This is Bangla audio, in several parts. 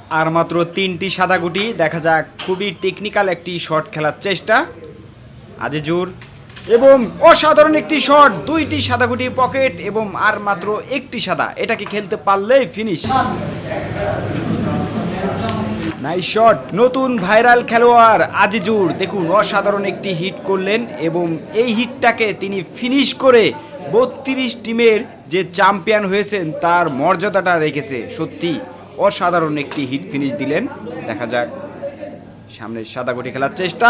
আর মাত্র 3টি সাদা গুটি। দেখা যাক, খুবই টেকনিক্যাল একটি শট খেলার চেষ্টা আজিজুর, এবং অসাধারণ একটি শট। 2টি সাদা গুটি পকেট এবং আর মাত্র একটি সাদা। এটাকে খেলতে পারলেই ফিনিশ। Nice shot. নতুন ভাইরাল খেলোয়াড় আজিজুর, দেখুন অসাধারণ একটি হিট করলেন এবং এই হিটটাকে তিনি ফিনিশ করে 32 টিমের যে চ্যাম্পিয়ন হয়েছেন তার মর্যাদাটা রেখেছে। সত্যি অসাধারণ একটি হিট ফিনিশ দিলেন। দেখা যাক, সামনে সাদা গুটি খেলার চেষ্টা,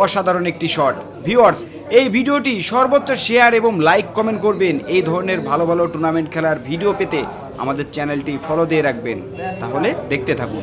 অসাধারণ একটি শট। ভিউয়ার্স, এই ভিডিওটি সর্বোচ্চ শেয়ার এবং লাইক কমেন্ট করবেন। এই ধরনের ভালো ভালো টুর্নামেন্ট খেলার ভিডিও পেতে আমাদের চ্যানেলটি ফলো দিয়ে রাখবেন। তাহলে দেখতে থাকুন।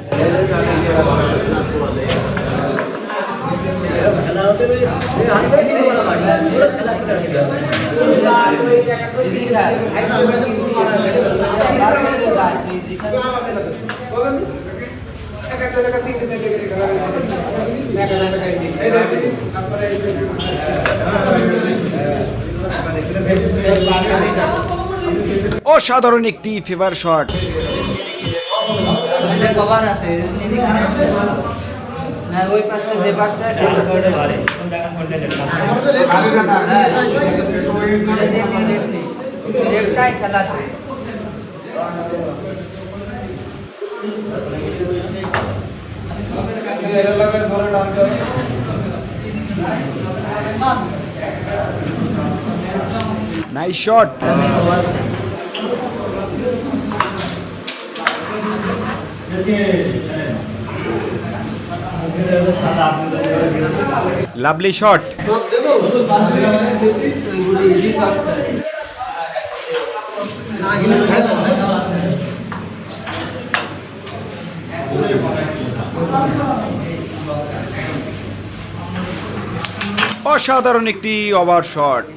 অসাধারণ একটি favour shot. Nice shot. Lovely shot. অসাধারণ একটি ওভার শট।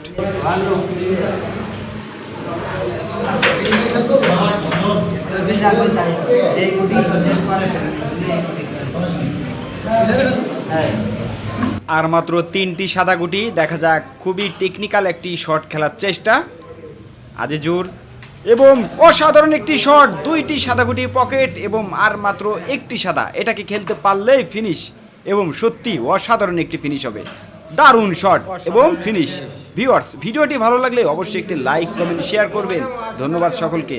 আর মাত্র 3টি সাদা গুটি। দেখা যাক, খুবই টেকনিক্যাল একটি শট খেলার চেষ্টা আজিজুর, এবং অসাধারণ একটি শট। 2টি সাদা গুটি পকেট এবং আর মাত্র একটি সাদা। এটাকে খেলতে পারলেই ফিনিশ, এবং সত্যি অসাধারণ একটি ফিনিশ হবে। দারুণ শট এবং ফিনিশ। ভিউয়ার্স, ভিডিওটি ভালো লাগলে অবশ্যই একটি লাইক কমেন্ট শেয়ার করবেন। ধন্যবাদ সকলকে।